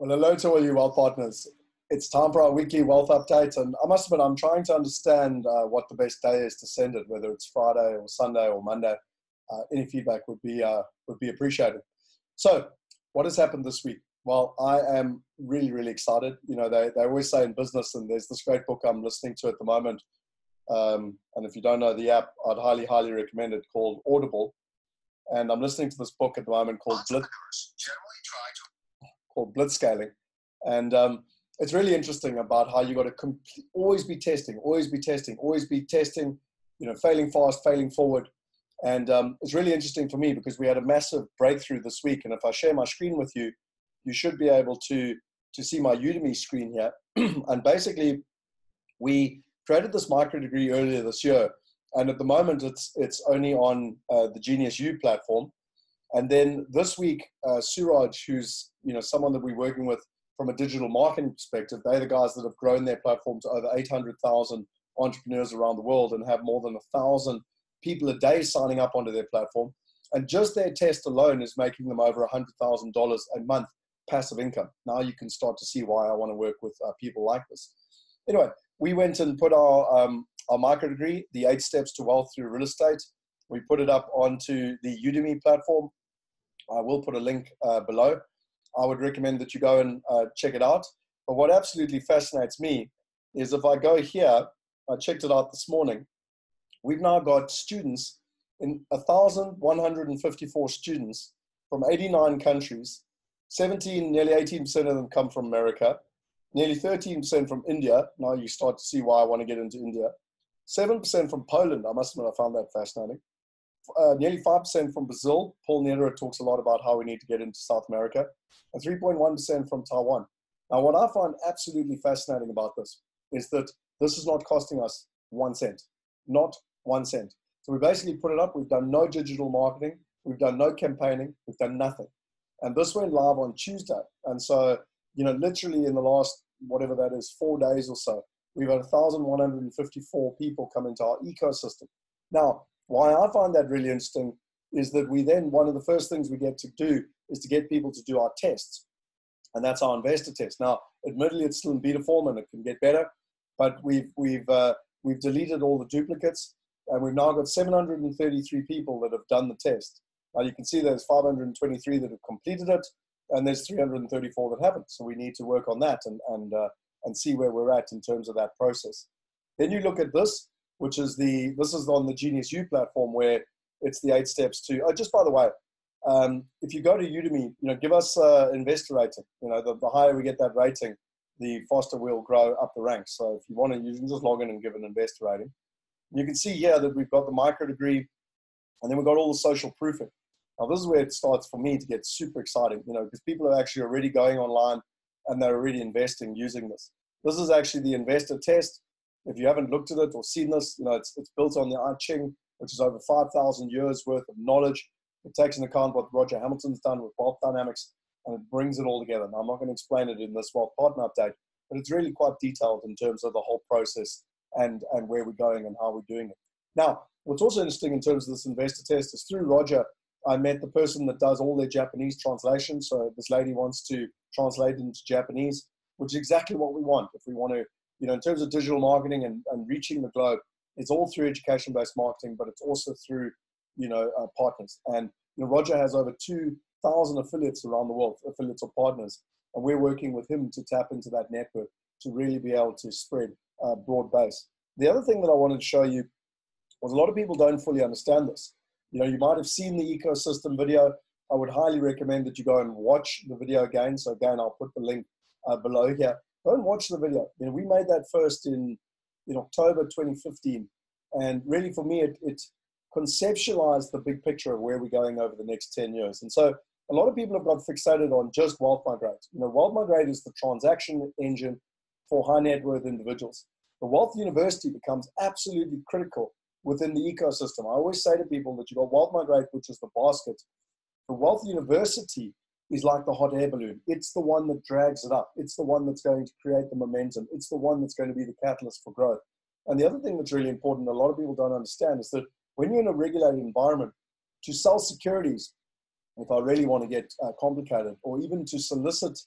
Well, hello to all you wealth partners. It's time for our weekly wealth update, and I must admit, I'm trying to understand what the best day is to send it, whether it's Friday or Sunday or Monday. Any feedback would be appreciated. So, what has happened this week? Well, I am really, really excited. You know, they always say in business, and there's this great book I'm listening to at the moment. And if you don't know the app, I'd highly, highly recommend it, called Audible. And I'm listening to this book at the moment called Blitzscaling. And it's really interesting about how you got to always be testing, you know, failing fast, failing forward. And it's really interesting for me because we had a massive breakthrough this week. And if I share my screen with you, you should be able to see my Udemy screen here. And basically, we created this micro degree earlier this year. And at the moment, it's only on the Genius U platform. And then this week, Suraj, who's someone that we're working with from a digital marketing perspective, they're the guys that have grown their platform to over 800,000 entrepreneurs around the world and have more than 1,000 people a day signing up onto their platform. And just their test alone is making them over $100,000 a month passive income. Now you can start to see why I want to work with people like this. Anyway, we went and put our micro degree, the 8 Steps to Wealth Through Real Estate. We put it up onto the Udemy platform. I will put a link below. I would recommend that you go and check it out. But what absolutely fascinates me is if I go here, I checked it out this morning. We've now got students, 1,154 students from 89 countries. Nearly 18% of them come from America. Nearly 13% from India. Now you start to see why I want to get into India. 7% from Poland. I must admit, I found that fascinating. Nearly 5% from Brazil. Paul Niederer talks a lot about how we need to get into South America. And 3.1% from Taiwan. Now, what I find absolutely fascinating about this is that this is not costing us 1 cent. Not 1 cent. So we basically put it up. We've done no digital marketing. We've done no campaigning. We've done nothing. And this went live on Tuesday. And so, literally in the last, whatever that is, 4 days or so, we've had 1,154 people come into our ecosystem. Now, why I find that really interesting is that we then, one of the first things we get to do is to get people to do our tests. And that's our investor test. Now, admittedly, it's still in beta form and it can get better, but we've deleted all the duplicates and we've now got 733 people that have done the test. Now you can see there's 523 that have completed it and there's 334 that haven't. So we need to work on that and see where we're at in terms of that process. Then you look at this, which is this is on the Genius U platform where it's the 8 steps to, oh, just by the way, if you go to Udemy, give us investor rating. The higher we get that rating, the faster we'll grow up the ranks. So if you want to, you can just log in and give an investor rating. You can see here that we've got the micro degree and then we've got all the social proofing. Now this is where it starts for me to get super exciting, because people are actually already going online and they're already investing using this. This is actually the investor test. If you haven't looked at it or seen this, it's built on the I Ching, which is over 5,000 years worth of knowledge. It takes into account what Roger Hamilton's done with wealth dynamics, and it brings it all together. Now, I'm not going to explain it in this wealth partner update, but it's really quite detailed in terms of the whole process and where we're going and how we're doing it. Now, what's also interesting in terms of this investor test is through Roger, I met the person that does all their Japanese translations. So this lady wants to translate into Japanese, which is exactly what we want. If we want to, in terms of digital marketing and reaching the globe, it's all through education-based marketing, but it's also through, partners. And Roger has over 2,000 affiliates around the world, affiliates or partners, and we're working with him to tap into that network to really be able to spread broad base. The other thing that I wanted to show you was a lot of people don't fully understand this. You might have seen the ecosystem video. I would highly recommend that you go and watch the video again. So again, I'll put the link below here. Go and watch the video. We made that first in October 2015. And really for me, it conceptualized the big picture of where we're going over the next 10 years. And so a lot of people have got fixated on just Wealth Migrate. Wealth Migrate is the transaction engine for high net worth individuals. The Wealth University becomes absolutely critical within the ecosystem. I always say to people that you've got Wealth Migrate, which is the basket. The Wealth University is like the hot air balloon. It's the one that drags it up. It's the one that's going to create the momentum. It's the one that's going to be the catalyst for growth. And the other thing that's really important, a lot of people don't understand, is that when you're in a regulated environment, to sell securities, if I really want to get complicated, or even to solicit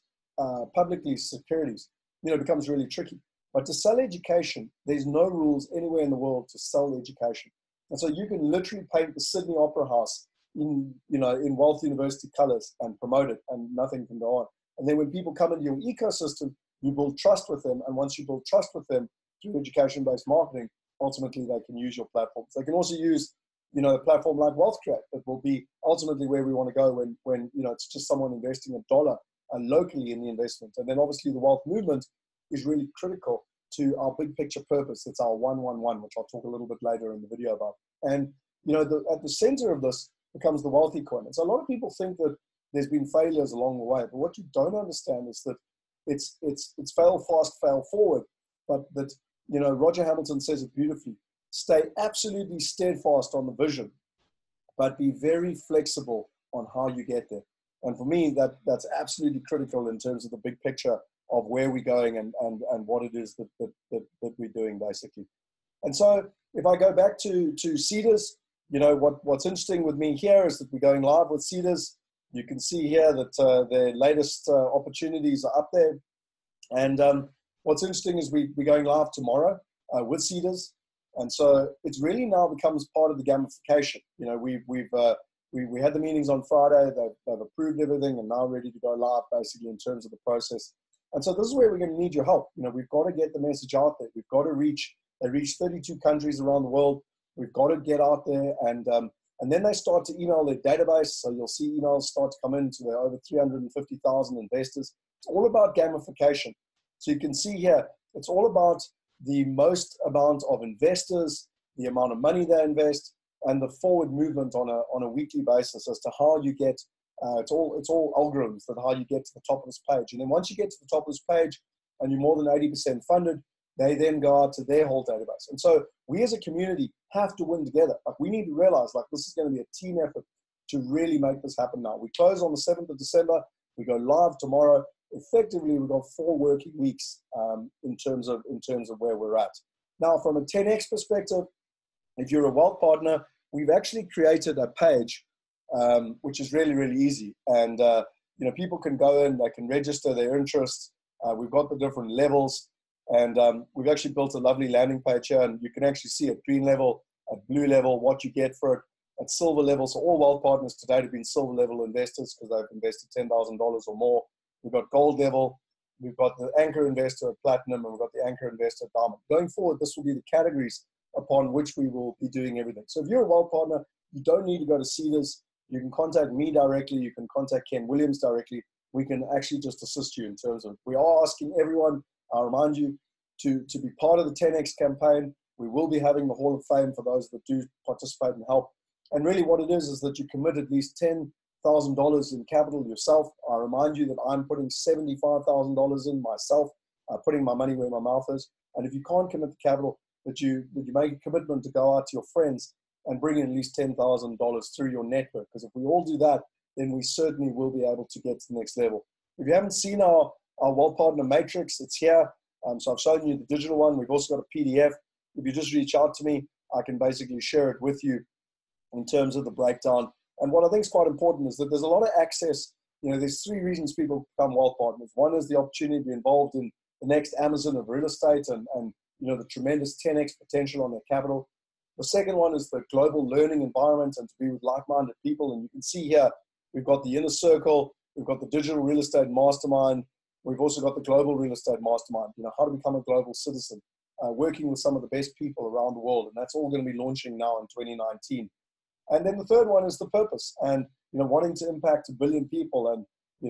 publicly securities, it becomes really tricky. But to sell education, there's no rules anywhere in the world to sell education. And so you can literally paint the Sydney Opera House in Wealth University colors and promote it, and nothing can go on. And then when people come into your ecosystem, you build trust with them. And once you build trust with them through education-based marketing, ultimately they can use your platforms. They can also use, a platform like Wealth Create that will be ultimately where we want to go when it's just someone investing $1 locally in the investment. And then obviously the wealth movement is really critical to our big picture purpose. It's our 111, which I'll talk a little bit later in the video about. And, at the center of this becomes the wealthy coin. And so a lot of people think that there's been failures along the way, but what you don't understand is that it's fail fast, fail forward, but that, Roger Hamilton says it beautifully: stay absolutely steadfast on the vision, but be very flexible on how you get there. And for me, that's absolutely critical in terms of the big picture of where we're going and what it is that we're doing, basically. And so if I go back to Seedrs, what's interesting with me here is that we're going live with Seedrs. You can see here that their latest opportunities are up there. And what's interesting is we're going live tomorrow with Seedrs. And so it's really now becomes part of the gamification. We had the meetings on Friday. They've approved everything and now ready to go live, basically, in terms of the process. And so this is where we're going to need your help. We've got to get the message out there. We've got to reach 32 countries around the world. We've got to get out there, and then they start to email their database. So you'll see emails start to come into their over 350,000 investors. It's all about gamification. So you can see here, it's all about the most amount of investors, the amount of money they invest, and the forward movement on a weekly basis as to how you get. It's all algorithms that how you get to the top of this page. And then once you get to the top of this page and you're more than 80% funded, they then go out to their whole database. And so we as a community have to win together. Like, we need to realize, like, this is going to be a team effort to really make this happen now. We close on the 7th of December. We go live tomorrow. Effectively, we've got 4 working weeks in terms of where we're at. Now, from a 10X perspective, if you're a wealth partner, we've actually created a page which is really, really easy. And, people can go in, they can register their interest. We've got the different levels. And we've actually built a lovely landing page here, and you can actually see at green level, at blue level, what you get for it, at silver level. So all wealth partners to date have been silver level investors because they've invested $10,000 or more. We've got gold level, we've got the anchor investor at platinum, and we've got the anchor investor at diamond. Going forward, this will be the categories upon which we will be doing everything. So if you're a wealth partner, you don't need to go to Seedrs. You can contact me directly. You can contact Ken Williams directly. We can actually just assist you in terms of, we are asking everyone, I'll remind you, to be part of the 10X campaign. We will be having the Hall of Fame for those that do participate and help. And really what it is that you commit at least $10,000 in capital yourself. I remind you that I'm putting $75,000 in myself, putting my money where my mouth is. And if you can't commit the capital, that you make a commitment to go out to your friends and bring in at least $10,000 through your network. Because if we all do that, then we certainly will be able to get to the next level. If you haven't seen our Wealth Partner Matrix, it's here. So I've shown you the digital one. We've also got a PDF. If you just reach out to me, I can basically share it with you in terms of the breakdown. And what I think is quite important is that there's a lot of access. There's 3 reasons people become wealth partners. One is the opportunity to be involved in the next Amazon of real estate and the tremendous 10X potential on their capital. The second one is the global learning environment and to be with like-minded people. And you can see here, we've got the inner circle, we've got the digital real estate mastermind, we've also got the global real estate mastermind, how to become a global citizen, working with some of the best people around the world. And that's all going to be launching now in 2019. And then the third one is the purpose and, wanting to impact 1 billion people and,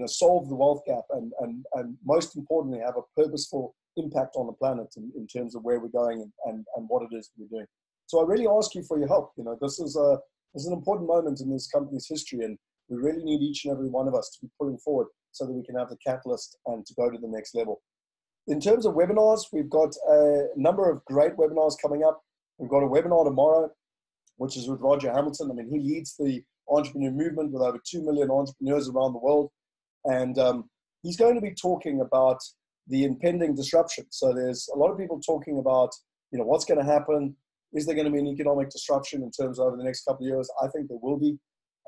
solve the wealth gap and most importantly, have a purposeful impact on the planet in terms of where we're going and what it is we're doing. So I really ask you for your help. This is an important moment in this company's history, and we really need each and every one of us to be pulling forward so that we can have the catalyst and to go to the next level. In terms of webinars, we've got a number of great webinars coming up. We've got a webinar tomorrow, which is with Roger Hamilton. I mean, he leads the entrepreneur movement with over 2 million entrepreneurs around the world. And he's going to be talking about the impending disruption. So there's a lot of people talking about, what's going to happen. Is there going to be an economic disruption in terms of over the next couple of years? I think there will be.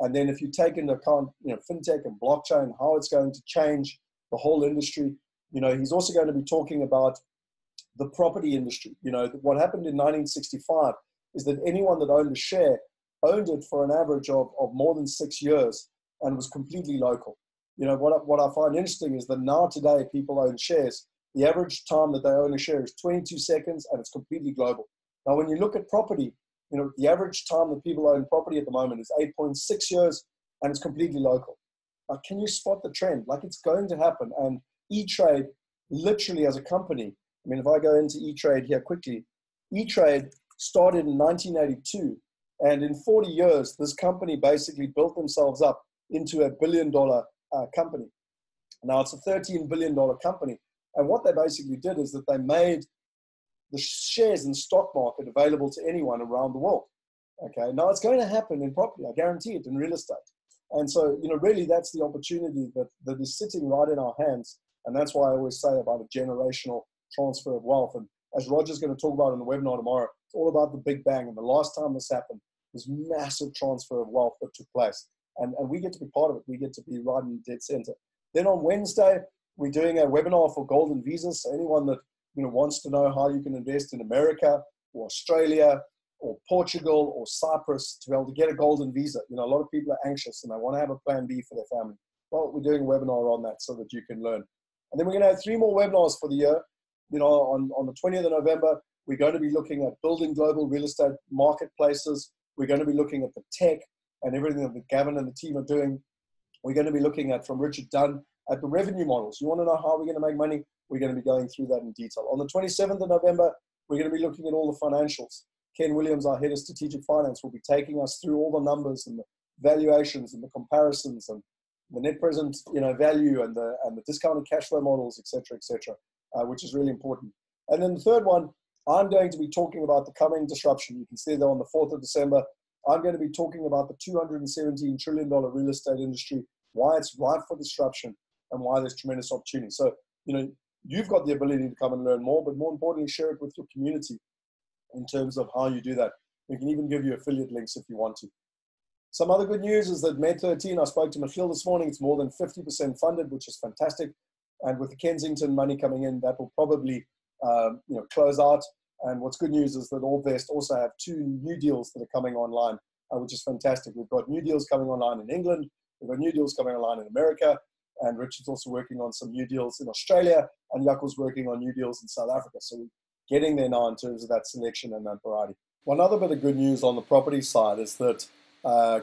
And then if you take into account, fintech and blockchain, how it's going to change the whole industry. You know, he's also going to be talking about the property industry. You know, what happened in 1965 is that anyone that owned a share owned it for an average of more than 6 years and was completely local. You know, what I find interesting is that now today people own shares. The average time that they own a share is 22 seconds and it's completely global. Now, when you look at property, you know, the average time that people own property at the moment is 8.6 years and it's completely local. Now, can you spot the trend? Like, it's going to happen. And E-Trade, literally as a company, I mean, if I go into E-Trade here quickly, E-Trade started in 1982. And in 40 years, this company basically built themselves up into a $1 billion company. Now, it's a $13 billion company. And what they basically did is that they made the shares in the stock market available to anyone around the world. Okay, now it's going to happen in property, I guarantee it, in real estate. And so, you know, really that's the opportunity that is sitting right in our hands. And that's why I always say about a generational transfer of wealth. And as Roger's going to talk about in the webinar tomorrow, it's all about the Big Bang. And the last time this happened, this massive transfer of wealth that took place. And we get to be part of it. We get to be right in the dead center. Then on Wednesday, we're doing a webinar for golden visas. So anyone that, you know, wants to know how you can invest in America or Australia or Portugal or Cyprus to be able to get a golden visa. You know, a lot of people are anxious and they want to have a plan B for their family. Well, we're doing a webinar on that so that you can learn. And then we're going to have 3 more webinars for the year. You know, on the 20th of November, we're going to be looking at building global real estate marketplaces. We're going to be looking at the tech and everything that Gavin and the team are doing. We're going to be looking at, from Richard Dunn, at the revenue models. You want to know how we're going to make money? We're going to be going through that in detail. On the 27th of November, we're going to be looking at all the financials. Ken Williams, our head of strategic finance, will be taking us through all the numbers and the valuations and the comparisons and the net present, you know, value and the discounted cash flow models, et cetera, which is really important. And then the third one, I'm going to be talking about the coming disruption. You can see that on the 4th of December, I'm going to be talking about the $217 trillion real estate industry, why it's ripe for disruption and why there's tremendous opportunity. So, you know, you've got the ability to come and learn more, but more importantly, share it with your community in terms of how you do that. We can even give you affiliate links if you want to. Some other good news is that Med 13, I spoke to Michiel this morning, it's more than 50% funded, which is fantastic. And with the Kensington money coming in, that will probably you know, close out. And what's good news is that Allvest also have 2 new deals that are coming online, which is fantastic. We've got new deals coming online in England. We've got new deals coming online in America. And Richard's also working on some new deals in Australia. And Jaco's working on new deals in South Africa. So we're getting there now in terms of that selection and that variety. One other bit of good news on the property side is that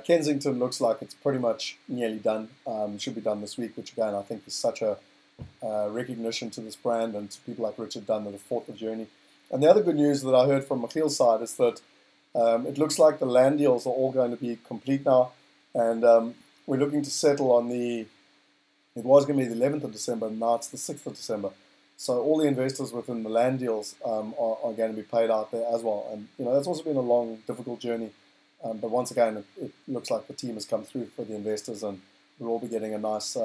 Kensington looks like it's pretty much nearly done. It should be done this week, which again, I think is such a recognition to this brand and to people like Richard Dunn that have fought the journey. And the other good news that I heard from Michiel's side is that it looks like the land deals are all going to be complete now. And we're looking to settle on it was going to be the 11th of December, now it's the 6th of December. So all the investors within the land deals are going to be paid out there as well. And, you know, that's also been a long, difficult journey. But once again, it looks like the team has come through for the investors and we'll all be getting a nice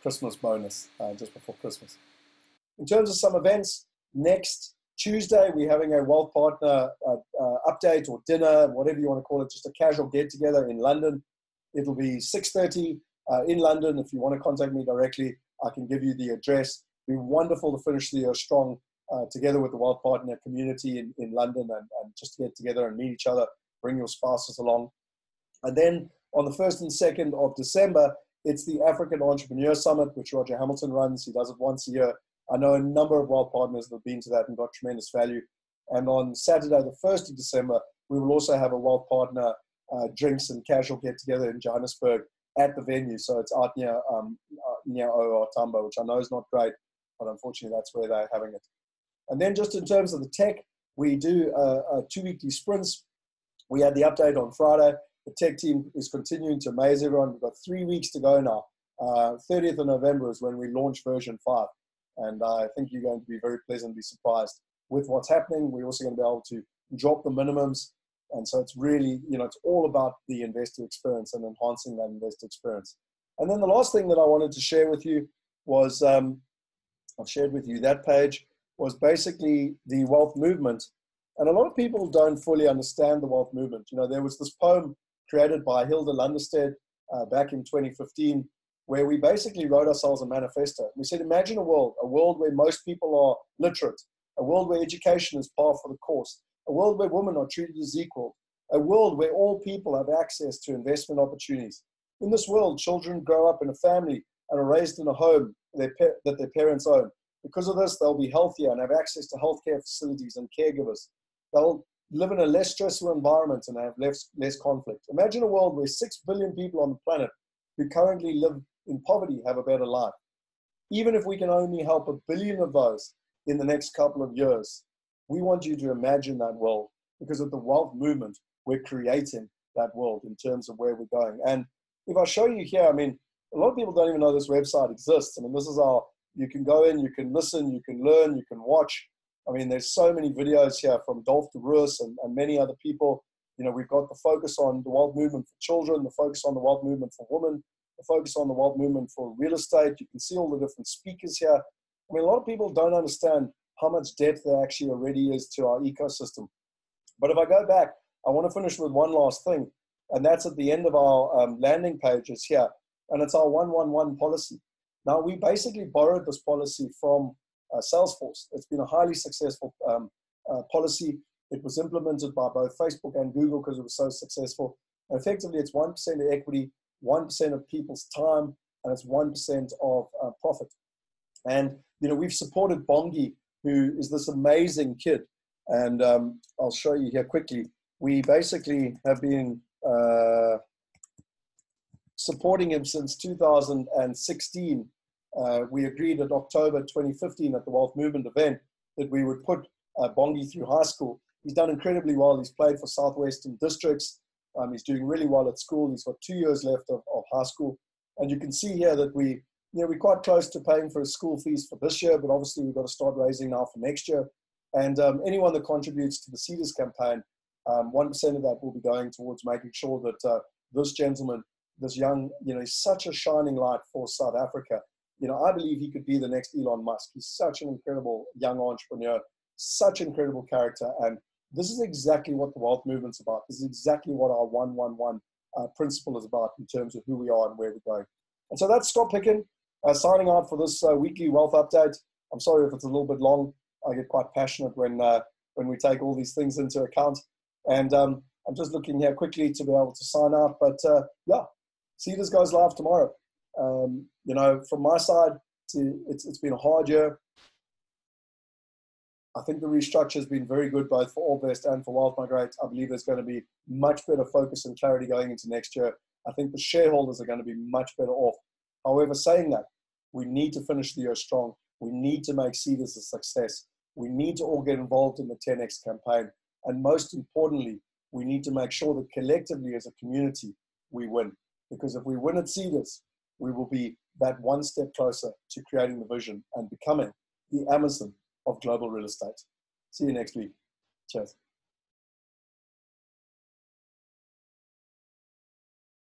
Christmas bonus just before Christmas. In terms of some events, next Tuesday, we're having a Wealth Partner update or dinner, whatever you want to call it, just a casual get-together in London. It'll be 6:30 in London. If you want to contact me directly, I can give you the address. It'll be wonderful to finish the year strong together with the Wealth Partner community in London and just to get together and meet each other, bring your spouses along. And then on the 1st and 2nd of December, it's the African Entrepreneur Summit, which Roger Hamilton runs. He does it once a year. I know a number of Wealth Partners that have been to that and got tremendous value. And on Saturday, the 1st of December, we will also have a Wealth Partner drinks and casual get-together in Johannesburg at the venue. So it's out near OR Tambo, which I know is not great, but unfortunately that's where they're having it. And then just in terms of the tech, we do 2 weekly sprints. We had the update on Friday. The tech team is continuing to amaze everyone. We've got 3 weeks to go now. 30th of November is when we launch version 5. And I think you're going to be very pleasantly surprised with what's happening. We're also going to be able to drop the minimums. And so it's really, you know, it's all about the investor experience and enhancing that investor experience. And then the last thing that I wanted to share with you was, I've shared with you that page, was basically the wealth movement. And a lot of people don't fully understand the wealth movement. You know, there was this poem created by Hilda Lunderstedt back in 2015, where we basically wrote ourselves a manifesto. We said, imagine a world where most people are literate, a world where education is par for the course, a world where women are treated as equal, a world where all people have access to investment opportunities. In this world, children grow up in a family and are raised in a home that their parents own. Because of this, they'll be healthier and have access to healthcare facilities and caregivers. They'll live in a less stressful environment and have less conflict. Imagine a world where 6 billion people on the planet who currently live in poverty have a better life. Even if we can only help 1 billion of those in the next couple of years, we want you to imagine that world, because of the wealth movement, we're creating that world in terms of where we're going. And if I show you here, I mean, a lot of people don't even know this website exists. I mean, this is our, you can go in, you can listen, you can learn, you can watch. I mean, there's so many videos here from Dolph de Roos and many other people. You know, we've got the focus on the wealth movement for children, the focus on the wealth movement for women, the focus on the wealth movement for real estate. You can see all the different speakers here. I mean, a lot of people don't understand how much depth there actually already is to our ecosystem. But if I go back, I want to finish with one last thing, and that's at the end of our landing pages here, and it's our 111 policy. Now, we basically borrowed this policy from Salesforce. It's been a highly successful policy. It was implemented by both Facebook and Google because it was so successful. And effectively, it's 1% of equity, 1% of people's time, and it's 1% of profit. And, you know, we've supported Bongi, who is this amazing kid. And I'll show you here quickly. We basically have been supporting him since 2016. We agreed in October 2015 at the Wealth Movement event that we would put Bongi through high school. He's done incredibly well. He's played for Southwestern Districts. He's doing really well at school. He's got 2 years left of high school. And you can see here that we're quite close to paying for his school fees for this year, but obviously we've got to start raising now for next year. And anyone that contributes to the Seedrs campaign, 1% of that will be going towards making sure that this gentleman, this young, he's such a shining light for South Africa. I believe he could be the next Elon Musk. He's such an incredible young entrepreneur, such incredible character. And this is exactly what the wealth movement's about. This is exactly what our 111 principle is about in terms of who we are and where we're going. And so that's Scott Picken, signing out for this weekly wealth update. I'm sorry if it's a little bit long. I get quite passionate when we take all these things into account. And I'm just looking here quickly to be able to sign out. But yeah, Seedrs goes live tomorrow. From my side, it's been a hard year. I think the restructure has been very good, both for Allbest and for Wealth Migrate. I believe there's going to be much better focus and clarity going into next year. I think the shareholders are going to be much better off. However, saying that, we need to finish the year strong. We need to make Seedrs a success. We need to all get involved in the 10X campaign. And most importantly, we need to make sure that collectively as a community, we win. Because if we win at Seedrs, we will be that one step closer to creating the vision and becoming the Amazon of global real estate. See you next week. Cheers.